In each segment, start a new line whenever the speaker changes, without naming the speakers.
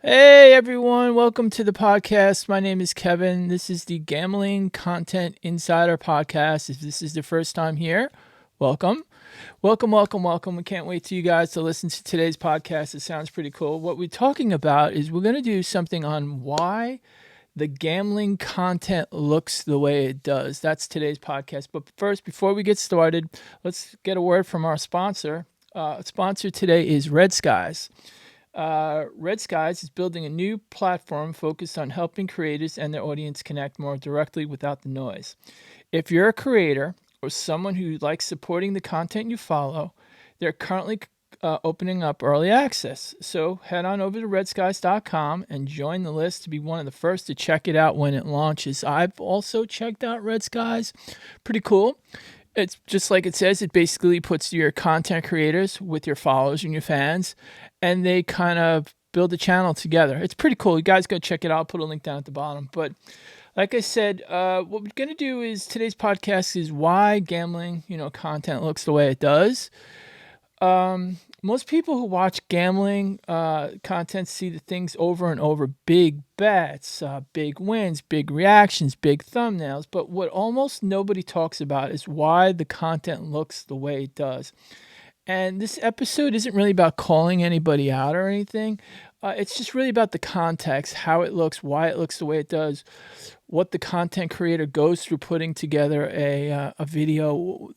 Hey everyone, welcome to the podcast. My name is Kevin. This is the Gambling Content Insider podcast. If this is the first time here, welcome. Welcome. We can't wait to you guys to listen to today's podcast. It sounds pretty cool. What we're talking about is we're going to do something on why the gambling content looks the way it does. That's today's podcast. But first, before we get started, let's get a word from our sponsor. Sponsor today is Red Skies. Red Skies is building a new platform focused on helping creators and their audience connect more directly without the noise. If you're a creator or someone who likes supporting the content you follow, they're currently opening up early access. So head on over to redskies.com and join the list to be one of the first to check it out when it launches. I've also checked out Red Skies. Pretty cool. It's just like it says, it basically puts your content creators with your followers and your fans, and they kind of build a channel together. It's pretty cool. You guys go check it out. I'll put a link down at the bottom. But like I said, what we're going to do is today's podcast is why gambling, content looks the way it does. Most people who watch gambling content see the things over and over: big bets, big wins, big reactions, big thumbnails. But what almost nobody talks about is why the content looks the way it does. And this episode isn't really about calling anybody out or anything. It's just really about the context, how it looks, why it looks the way it does, what the content creator goes through putting together a video,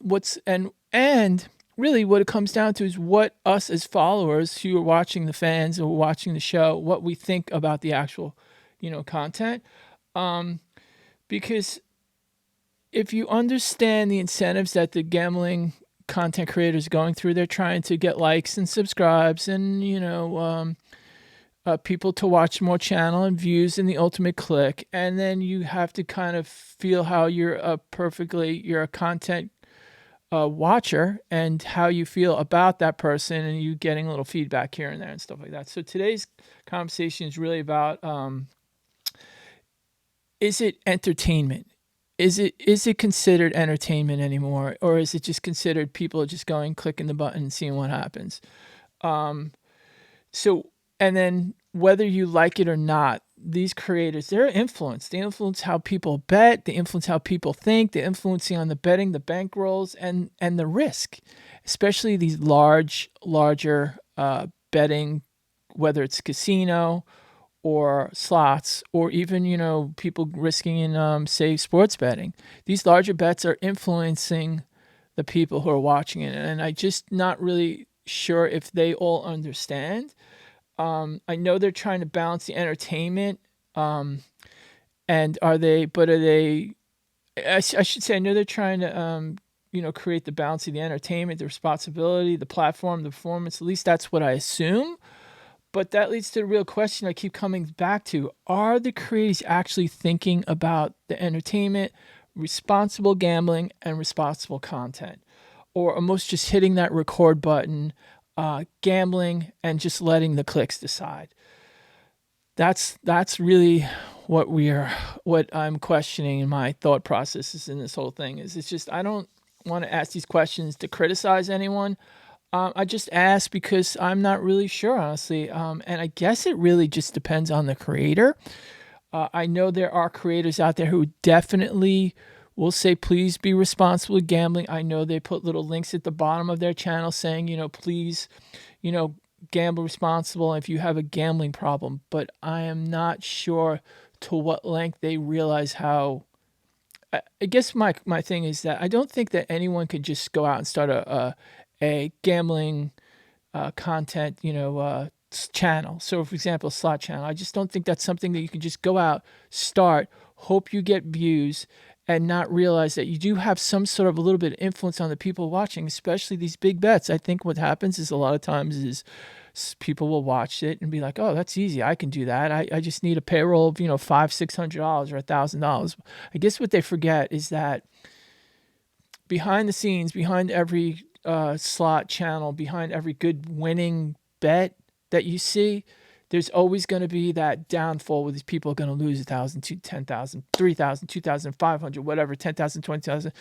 and really what it comes down to is what us as followers who are watching, the fans or watching the show, what we think about the actual, content. Because if you understand the incentives that the gambling content creators going through, they're trying to get likes and subscribes and, people to watch more channel and views and the ultimate click. And then you have to kind of feel how you're a content watcher and how you feel about that person, and you getting a little feedback here and there and stuff like that. So today's conversation is really about, is it entertainment? Is it considered entertainment anymore? Or is it just considered people just going, clicking the button and seeing what happens? And then whether you like it or not, these creators, they're influenced. They influence how people bet. They influence how people think. They're influencing on the betting, the bankrolls, and the risk, especially these larger betting, whether it's casino or slots, or even, people risking in, say, sports betting. These larger bets are influencing the people who are watching it. And I just not really sure if they all understand. I know they're trying to balance the entertainment. I should say, I know they're trying to, create the balance of the entertainment, the responsibility, the platform, the performance. At least that's what I assume. But that leads to the real question I keep coming back to. Are the creators actually thinking about the entertainment, responsible gambling, and responsible content? Or are most just hitting that record button, gambling, and just letting the clicks decide? That's really what I'm questioning in my thought processes in this whole thing. It's just, I don't want to ask these questions to criticize anyone. I just ask because I'm not really sure, honestly. And I guess it really just depends on the creator. I know there are creators out there who definitely will say, please be responsible with gambling. I know they put little links at the bottom of their channel saying, please, gamble responsible if you have a gambling problem. But I am not sure to what length they realize how. I guess my thing is that I don't think that anyone could just go out and start a gambling content, channel. So, for example, slot channel. I just don't think that's something that you can just go out, start, hope you get views, and not realize that you do have some sort of a little bit of influence on the people watching, especially these big bets. I think what happens is a lot of times is people will watch it and be like, oh, that's easy. I can do that. I just need a payroll of, $500-$600 or $1,000. I guess what they forget is that behind the scenes, behind every slot channel, behind every good winning bet that you see, there's always going to be that downfall where these people are going to lose 1,000, 10,000, 3,000, 2,500, whatever, 10,000, 20,000.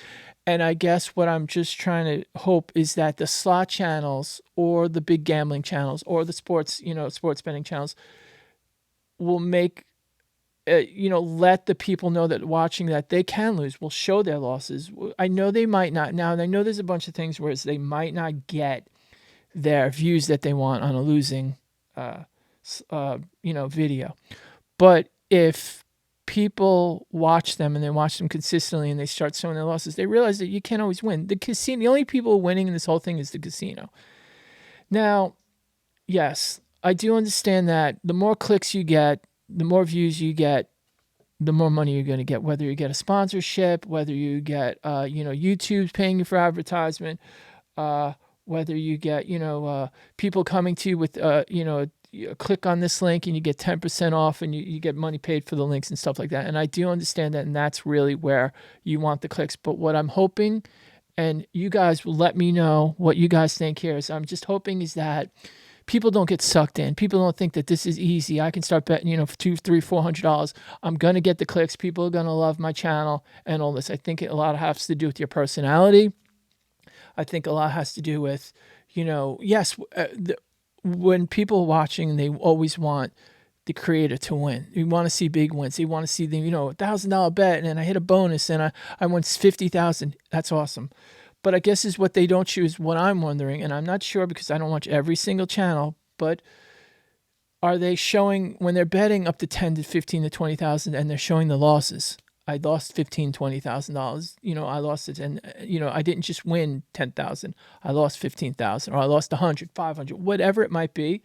And I guess what I'm just trying to hope is that the slot channels or the big gambling channels or the sports, sports betting channels, will make let the people know that watching that they can lose. Will show their losses. I know they might not now. And I know there's a bunch of things where they might not get their views that they want on a losing, uh, video. But if people watch them and they watch them consistently and they start showing their losses, they realize that you can't always win. The only people winning in this whole thing is the casino. Now, yes, I do understand that the more clicks you get, the more views you get, the more money you're going to get, whether you get a sponsorship, whether you get, YouTube's paying you for advertisement, uh, whether you get, people coming to you with, you click on this link and you get 10% off and you get money paid for the links and stuff like that. And I do understand that. And that's really where you want the clicks. But what I'm hoping, and you guys will let me know what you guys think here, is I'm just hoping is that people don't get sucked in. People don't think that this is easy. I can start betting, for $200, $300, $400. I'm gonna get the clicks. People are gonna love my channel and all this. I think a lot has to do with your personality. I think a lot has to do with, yes, when people are watching, they always want the creator to win. You want to see big wins. You want to see the, $1,000 bet and I hit a bonus and I won 50,000. That's awesome. But I guess is what they don't choose. What I'm wondering, and I'm not sure because I don't watch every single channel, but are they showing when they're betting up to 10 to 15 to 20,000 and they're showing the losses? I lost $15,000, $20,000. I lost it, and I didn't just win 10,000. I lost 15,000, or I lost 100, 500, whatever it might be.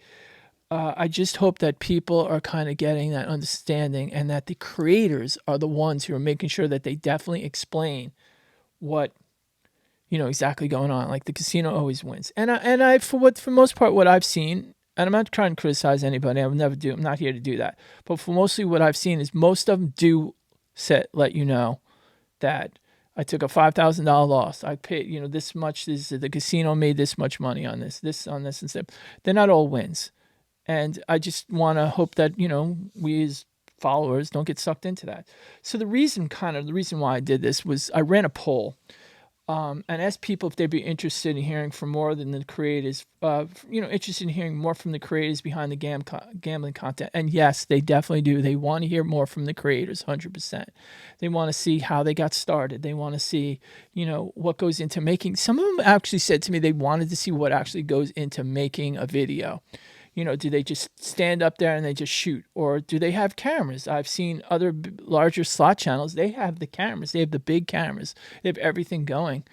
I just hope that people are kind of getting that understanding, and that the creators are the ones who are making sure that they definitely explain what exactly going on. Like the casino always wins, and I for the most part what I've seen. And I'm not trying to criticize anybody. I would never do. I'm not here to do that. But for mostly what I've seen is most of them do let you know that I took a $5,000 loss. I paid, this much. The casino made this much money on this, on this, and stuff. They're not all wins. And I just want to hope that, we as followers don't get sucked into that. So the reason why I did this was I ran a poll and asked people if they'd be interested in hearing from more than the creators, interested in hearing more from the creators behind the gambling content. And yes, they definitely do. They want to hear more from the creators, 100%. They want to see how they got started. They want to see, what goes into making. Some of them actually said to me they wanted to see what actually goes into making a video. Do they just stand up there and they just shoot? Or do they have cameras? I've seen other larger slot channels. They have the cameras. They have the big cameras. They have everything going.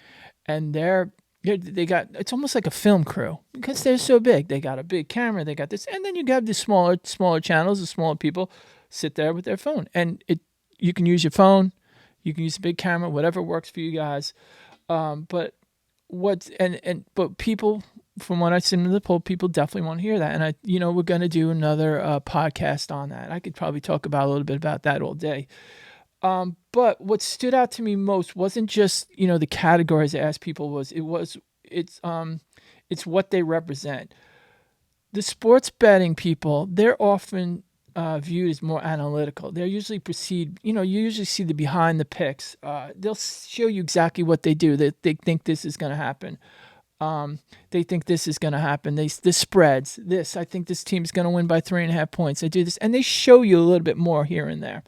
And they got, it's almost like a film crew because they're so big. They got a big camera. They got this. And then you have the smaller channels, the smaller people sit there with their phone. And you can use your phone. You can use a big camera, whatever works for you guys. But people, from what I've seen in the poll, people definitely want to hear that. And we're going to do another podcast on that. I could probably talk about a little bit about that all day. But what stood out to me most wasn't just, the categories I asked people it's what they represent. The sports betting people, they're often viewed as more analytical. They're usually you usually see the behind the picks. They'll show you exactly what they do. They think this is going to happen. They think this is going to happen. This spreads this. I think this team's going to win by 3.5 points. They do this, and they show you a little bit more here and there.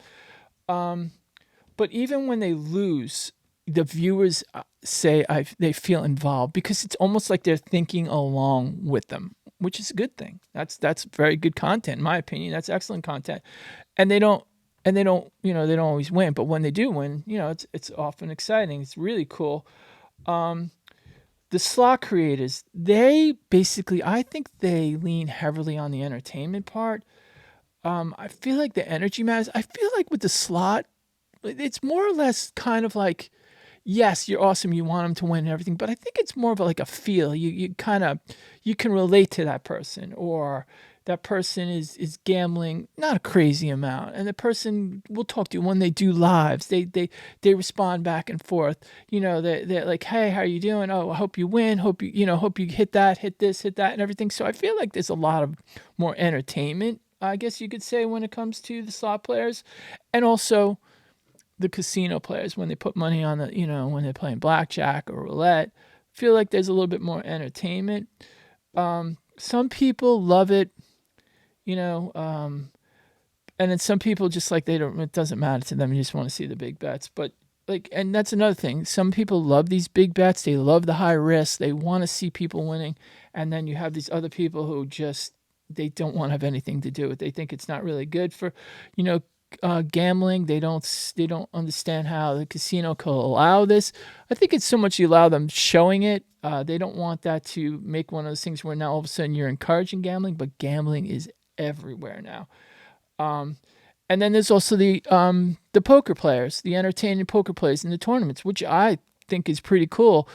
But even when they lose, the viewers say they feel involved because it's almost like they're thinking along with them, which is a good thing. That's very good content, in my opinion. That's excellent content, and they don't they don't always win, but when they do win, it's often exciting. It's really cool. The slot creators, they basically, I think they lean heavily on the entertainment part. I feel like the energy matters. I feel like with the slot, it's more or less kind of like, yes, you're awesome. You want them to win and everything, but I think it's more of like a feel. You can relate to that person, or that person is gambling not a crazy amount, and the person will talk to you when they do lives. They respond back and forth. They're like, hey, how are you doing? Oh, I hope you win. Hope you hit that, hit this, hit that, and everything. So I feel like there's a lot of more entertainment, I guess you could say, when it comes to the slot players, and also the casino players when they put money on when they're playing blackjack or roulette. Feel like there's a little bit more entertainment. Some people love it, And then some people just like they don't. It doesn't matter to them. You just want to see the big bets. But like, and that's another thing. Some people love these big bets. They love the high risk. They want to see people winning. And then you have these other people who just they don't want to have anything to do with. They think it's not really good for, you know, gambling. They don't understand how the casino could allow this. I think it's so much you allow them showing it. They don't want that to make one of those things where now all of a sudden you're encouraging gambling, but gambling is everywhere now. Um, and then there's also the poker players, the entertaining poker players in the tournaments, which I think is pretty cool.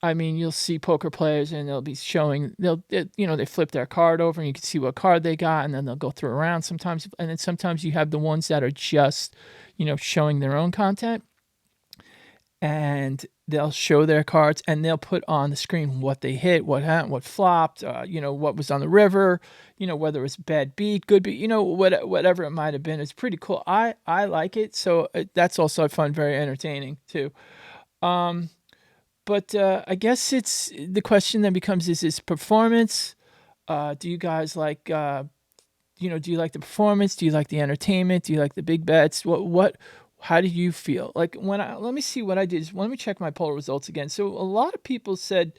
I mean, you'll see poker players and they'll be showing they flip their card over and you can see what card they got, and then they'll go through around sometimes, and then sometimes you have the ones that are just showing their own content, and they'll show their cards and they'll put on the screen what they hit, what happened, what flopped, what was on the river, whether it's bad beat, good beat, whatever it might have been. It's pretty cool. I like it. So that's also I find very entertaining too. Um, but I guess it's the question then becomes: is this performance? Do you guys like? Do you like the performance? Do you like the entertainment? Do you like the big bets? What how do you feel? Like let me see what I did. Let me check my poll results again. So a lot of people said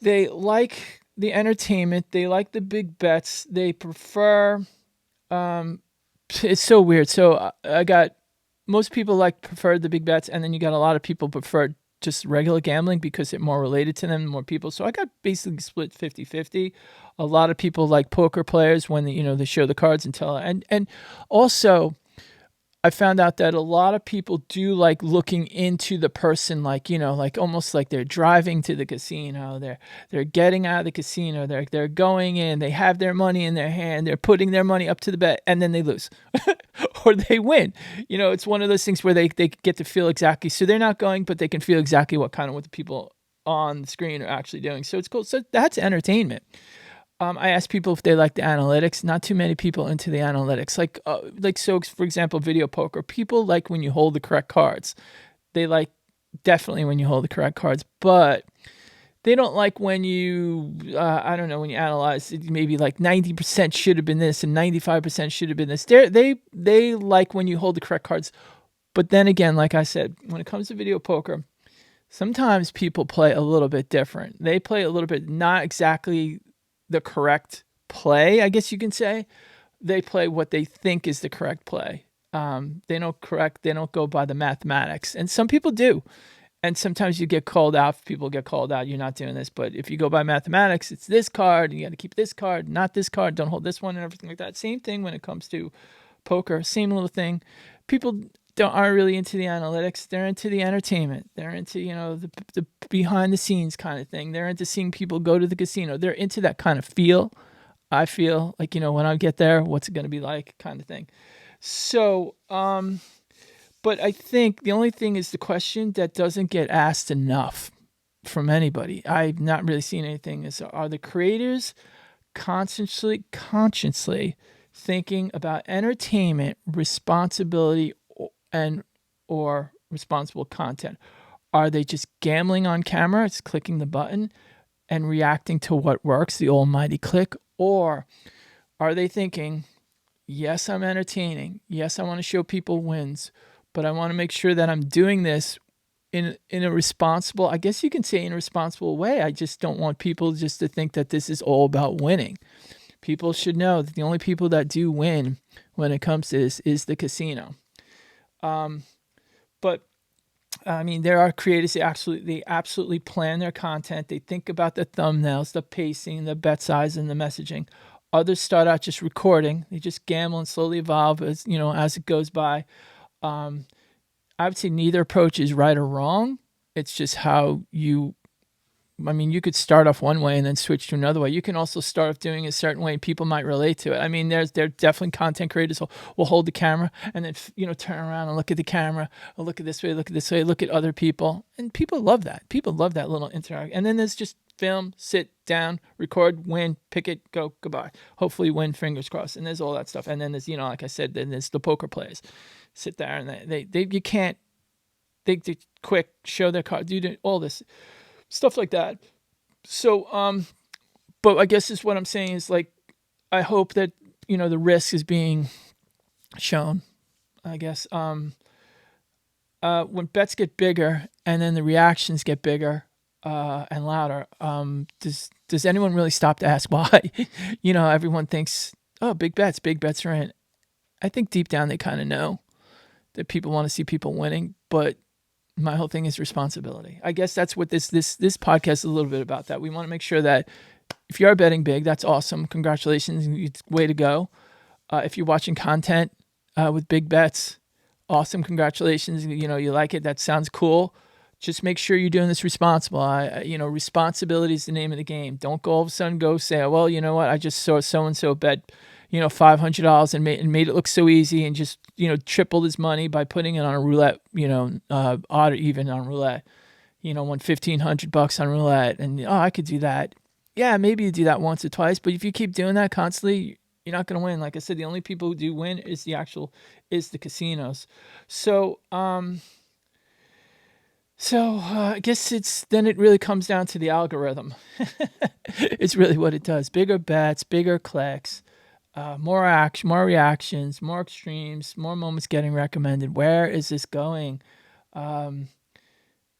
they like the entertainment, they like the big bets, they prefer um it's so weird. So I got most people prefer the big bets, and then you got a lot of people prefer just regular gambling because it more related to them, more people. So I got basically split 50-50. A lot of people like poker players when they show the cards and tell, and also I found out that a lot of people do like looking into the person, like almost like they're driving to the casino, they're getting out of the casino, they're going in, they have their money in their hand, they're putting their money up to the bet, and then they lose or they win. It's one of those things where they get to feel exactly, so they're not going, but they can feel exactly what the people on the screen are actually doing. So it's cool. So that's entertainment. I asked people if they like the analytics. Not too many people into the analytics. So for example, video poker. People like when you hold the correct cards. They like definitely when you hold the correct cards, but they don't like when you, I don't know, when you analyze it, maybe like 90% should have been this and 95% should have been this. They like when you hold the correct cards. But then again, like I said, when it comes to video poker, sometimes people play a little bit different. They play a little bit not exactly the correct play, I guess you can say. They play what they think is the correct play. They don't go by the mathematics. And some people do. And sometimes you get called out. People get called out. You're not doing this. But if you go by mathematics, it's this card. And you got to keep this card, not this card. Don't hold this one and everything like that. Same thing when it comes to poker. Same little thing. People aren't really into the analytics. They're into the entertainment. They're into the behind the scenes kind of thing. They're into seeing people go to the casino. They're into that kind of feel. I feel like when I get there, what's it going to be like, kind of thing. So, but I think the only thing is the question that doesn't get asked enough from anybody. I've not really seen anything. Is are the creators consciously thinking about entertainment, responsibility, and or responsible content? Are they just gambling on camera? It's clicking the button and reacting to what works, the almighty click? Or are they thinking, yes, I'm entertaining. Yes, I want to show people wins, but I want to make sure that I'm doing this in a responsible, I guess you can say in a responsible way. I just don't want people just to think that this is all about winning. People should know that the only people that do win when it comes to this is the casino. But I mean, there are creators that absolutely plan their content. They think about the thumbnails, the pacing, the bet size, and the messaging. Others start out just recording. They just gamble and slowly evolve as it goes by. Um, I would say neither approach is right or wrong. It's just how you. I mean, you could start off one way and then switch to another way. You can also start off doing a certain way and people might relate to it. I mean, there definitely content creators who will hold the camera and then, turn around and look at the camera, or look at this way, look at other people. And people love that. People love that little interact. And then there's just film, sit down, record, win, pick it, go, goodbye. Hopefully win, fingers crossed. And there's all that stuff. And then there's, like I said, then there's the poker players. Sit there and they you can't, they quick, show their card, do all this stuff like that. So, but I guess is what I'm saying is like, I hope that, the risk is being shown, I guess. When bets get bigger and then the reactions get bigger and louder, does anyone really stop to ask why? Everyone thinks, oh, big bets are in. I think deep down they kind of know that people want to see people winning, but my whole thing is responsibility. I guess that's what this podcast is a little bit about. That we want to make sure that if you are betting big, that's awesome. Congratulations, way to go. If you're watching content with big bets, awesome. Congratulations. You like it. That sounds cool. Just make sure you're doing this responsible. Responsibility is the name of the game. Don't go all of a sudden go say, oh, well, you know what? I just saw so and so bet, $500 and made it look so easy and just tripled his money by putting it on a roulette. Odd or even on roulette. Won $1,500 on roulette, and I could do that. Yeah, maybe you do that once or twice, but if you keep doing that constantly, you're not going to win. Like I said, the only people who do win is the casinos. So, I guess it really comes down to the algorithm. It's really what it does. Bigger bets, bigger clicks, more action, more reactions, more extremes, more moments getting recommended. Where is this going? Are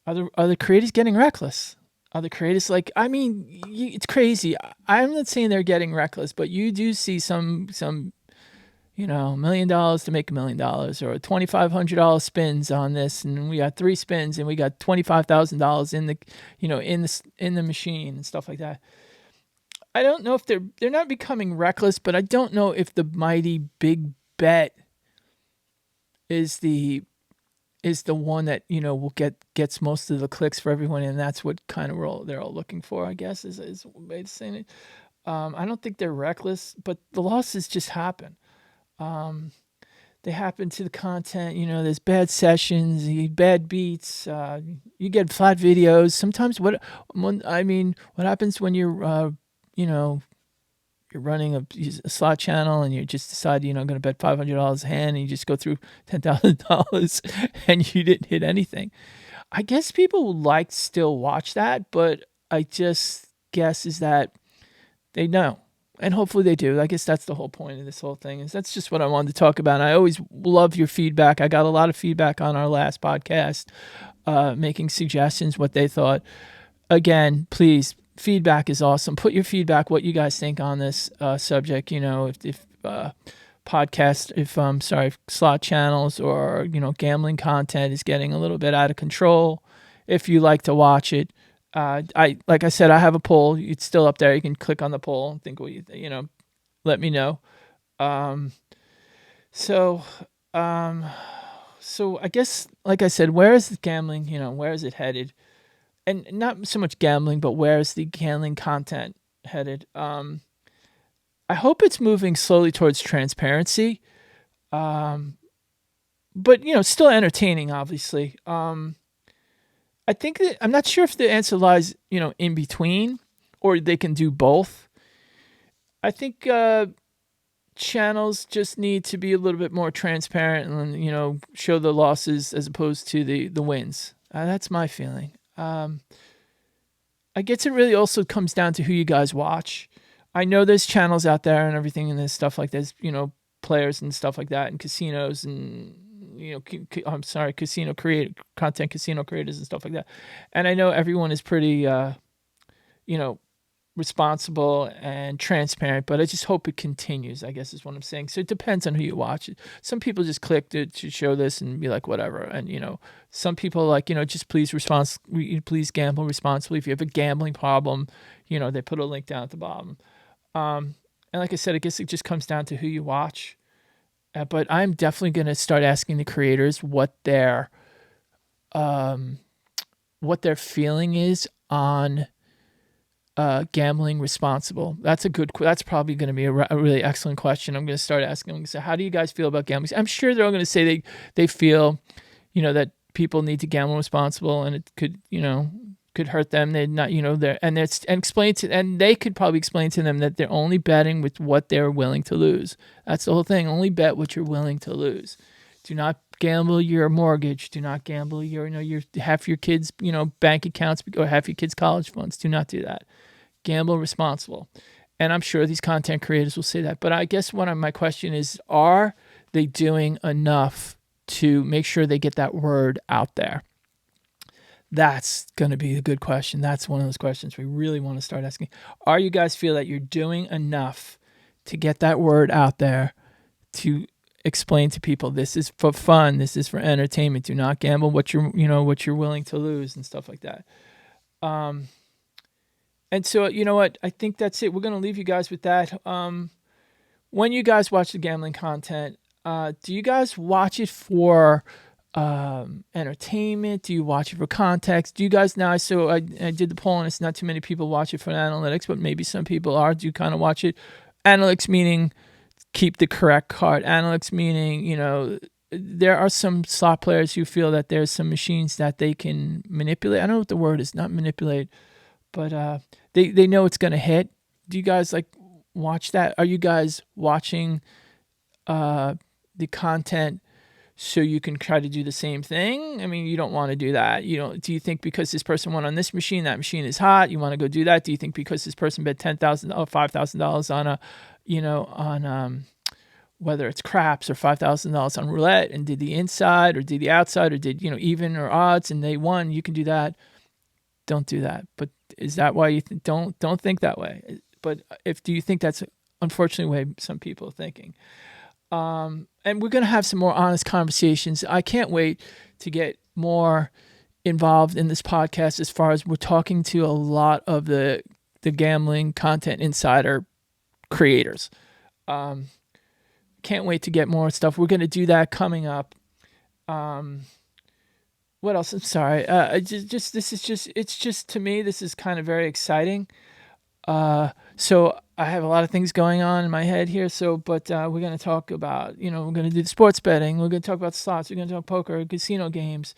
the creators getting reckless? Are the creators it's crazy. I'm not saying they're getting reckless, but you do see some $1 million to make $1 million or $2,500 spins on this, and we got 3 spins and we got $25,000 in the in the machine and stuff like that. I don't know if they're not becoming reckless, but I don't know if the mighty big bet is the one that will gets most of the clicks for everyone, and that's what kind of they're all looking for, I guess, is a way of saying it. I don't think they're reckless, but the losses just happen. They happen to the content. There's bad sessions, bad beats. You get flat videos. Sometimes what happens when you're you're running a slot channel and you just decide going to bet $500 a hand and you just go through $10,000 and you didn't hit anything. I guess people would like to still watch that, but I just guess is that they know. And hopefully they do. I guess that's the whole point of this whole thing. Is that's just what I wanted to talk about. And I always love your feedback. I got a lot of feedback on our last podcast, making suggestions, what they thought. Again, please, feedback is awesome. Put your feedback, what you guys think on this subject. If slot channels or gambling content is getting a little bit out of control. If you like to watch it. Like I said, I have a poll. It's still up there. You can click on the poll and think what let me know. So I guess, like I said, where is the gambling? Where is it headed? And not so much gambling, but where is the gambling content headed? I hope it's moving slowly towards transparency. But still entertaining, obviously. I think that I'm not sure if the answer lies, in between, or they can do both. I think channels just need to be a little bit more transparent and show the losses as opposed to the wins. That's my feeling. I guess it really also comes down to who you guys watch. I know there's channels out there and everything, and there's stuff like this, players and stuff like that, and casinos and casino creators and stuff like that. And I know everyone is pretty, responsible and transparent, but I just hope it continues, I guess is what I'm saying. So it depends on who you watch. Some people just click to show this and be like, whatever. And, some people like, just please gamble responsibly. If you have a gambling problem, they put a link down at the bottom. And like I said, I guess it just comes down to who you watch. But I'm definitely going to start asking the creators what their feeling is on gambling responsible. That's probably going to be a really excellent question. I'm going to start asking them. So how do you guys feel about gambling? I'm sure they're all going to say they feel, that people need to gamble responsible and it could hurt them. They're not, and they could probably explain to them that they're only betting with what they're willing to lose. That's the whole thing. Only bet what you're willing to lose. Do not gamble your mortgage. Do not gamble your half your kids' bank accounts or half your kids' college funds. Do not do that. Gamble responsible. And I'm sure these content creators will say that. But I guess my question is, are they doing enough to make sure they get that word out there? That's going to be a good question. That's one of those questions we really want to start asking. Are you guys feel that you're doing enough to get that word out there, to explain to people this is for fun, this is for entertainment, do not gamble what you're willing to lose and stuff like that. And so, you know what? I think that's it. We're going to leave you guys with that. When you guys watch the gambling content, do you guys watch it for entertainment? Do you watch it for context? Do you guys now? So I did the poll, and it's not too many people watch it for analytics, but maybe some people are. Do you kind of watch it? Analytics meaning keep the correct card. Analytics meaning, there are some slot players who feel that there's some machines that they can manipulate. I don't know what the word is, not manipulate, but they know it's going to hit. Do you guys watch that? Are you guys watching the content so you can try to do the same thing? I mean, you don't want to do that. Do you think because this person won on this machine, that machine is hot, you want to go do that? Do you think because this person bet $10,000 or $5,000 on on whether it's craps or $5,000 on roulette and did the inside or did the outside or did, even or odds and they won, you can do that? Don't do that. But is that why you don't think that way? But do you think that's unfortunately the way some people are thinking? And we're going to have some more honest conversations. I can't wait to get more involved in this podcast as far as we're talking to a lot of the gambling content insider creators. Can't wait to get more stuff. We're going to do that coming up. What else? I'm sorry. It's just to me, this is kind of very exciting. So I have a lot of things going on in my head here. But we're going to talk about, we're going to do the sports betting. We're going to talk about slots. We're going to talk poker, casino games.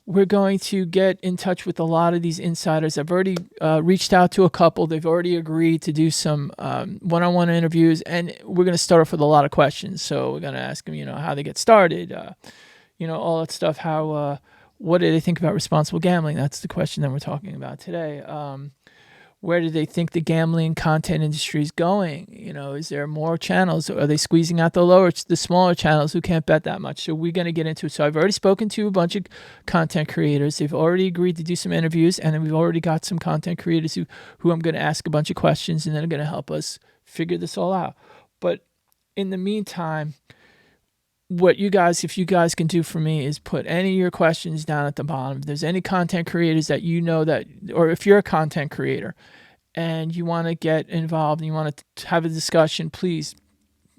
We're going to get in touch with a lot of these insiders. I've already reached out to a couple. They've already agreed to do some one-on-one interviews, and we're going to start off with a lot of questions. So we're going to ask them, how they get started, all that stuff. What do they think about responsible gambling? That's the question that we're talking about today. Where do they think the gambling content industry is going? Is there more channels? Are they squeezing out the smaller channels who can't bet that much? So we're going to get into it. So I've already spoken to a bunch of content creators. They've already agreed to do some interviews, and then we've already got some content creators who I'm going to ask a bunch of questions, and they're going to help us figure this all out. But in the meantime, if you guys can do for me is put any of your questions down at the bottom. If there's any content creators that or if you're a content creator and you want to get involved and you want to have a discussion, please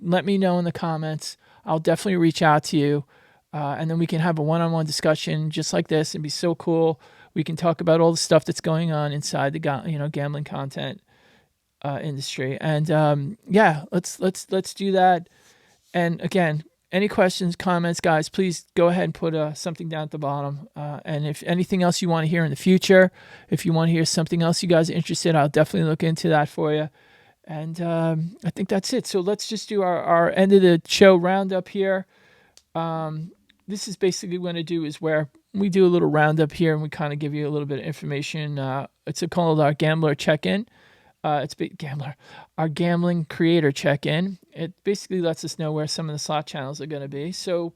let me know in the comments. I'll definitely reach out to you. And then we can have a one-on-one discussion just like this. It'd be so cool. We can talk about all the stuff that's going on inside the gambling content industry. And let's do that. And again, any questions, comments, guys, please go ahead and put something down at the bottom. And if anything else you want to hear in the future, if you want to hear something else you guys are interested, I'll definitely look into that for you. And I think that's it. So let's just do our end of the show roundup here. This is basically what I do is where we do a little roundup here and we kind of give you a little bit of information. It's called our Gambler Check-In. Our Gambling Creator Check-In. It basically lets us know where some of the slot channels are going to be. So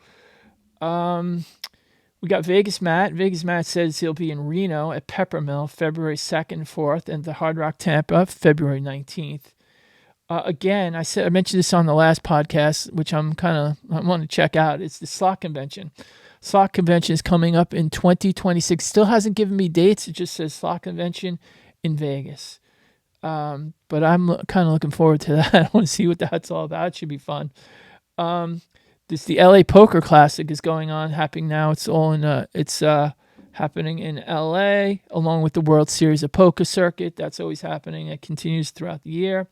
we got Vegas Matt. Vegas Matt says he'll be in Reno at Peppermill February 2nd, 4th, and the Hard Rock Tampa February 19th. Again, I mentioned this on the last podcast, which I want to check out. It's the slot convention. Slot convention is coming up in 2026. Still hasn't given me dates. It just says slot convention in Vegas. But I'm kind of looking forward to that. I want to see what that's all about. It should be fun. The LA Poker Classic is going on, happening now. It's happening in LA along with the World Series of Poker circuit. That's always happening. It continues throughout the year.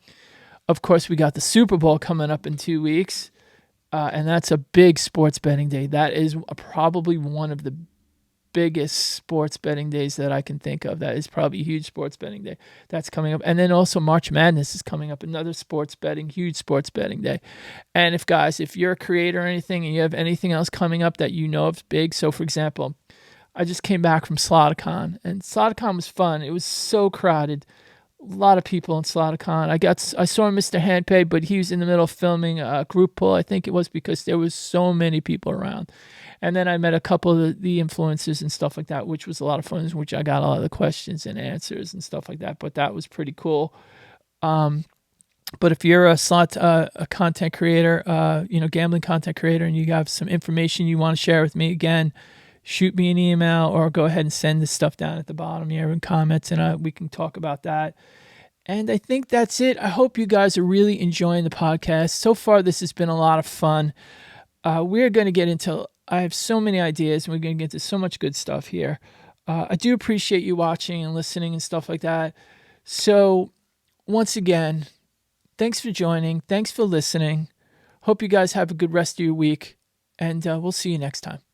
Of course, we got the Super Bowl coming up in 2 weeks. And that's a big sports betting day. That is probably one of the biggest sports betting days that I can think of. That is probably a huge sports betting day. That's coming up. And then also March Madness is coming up, another huge sports betting day. And if you're a creator or anything and you have anything else coming up that you know of big, so for example, I just came back from Sloticon, and Sloticon was fun. It was so crowded. A lot of people in SlotterCon. I saw Mr. Handpay, but he was in the middle of filming a group pull. I think it was because there was so many people around. And then I met a couple of the influencers and stuff like that, which was a lot of fun, which I got a lot of the questions and answers and stuff like that. But that was pretty cool. But if you're a content creator, gambling content creator, and you have some information you want to share with me, again, shoot me an email or go ahead and send this stuff down at the bottom here in comments, and we can talk about that. And I think that's it. I hope you guys are really enjoying the podcast. So far, this has been a lot of fun. We're going to get into, I have so many ideas, and we're going to get into so much good stuff here. I do appreciate you watching and listening and stuff like that. So once again, thanks for joining. Thanks for listening. Hope you guys have a good rest of your week, and we'll see you next time.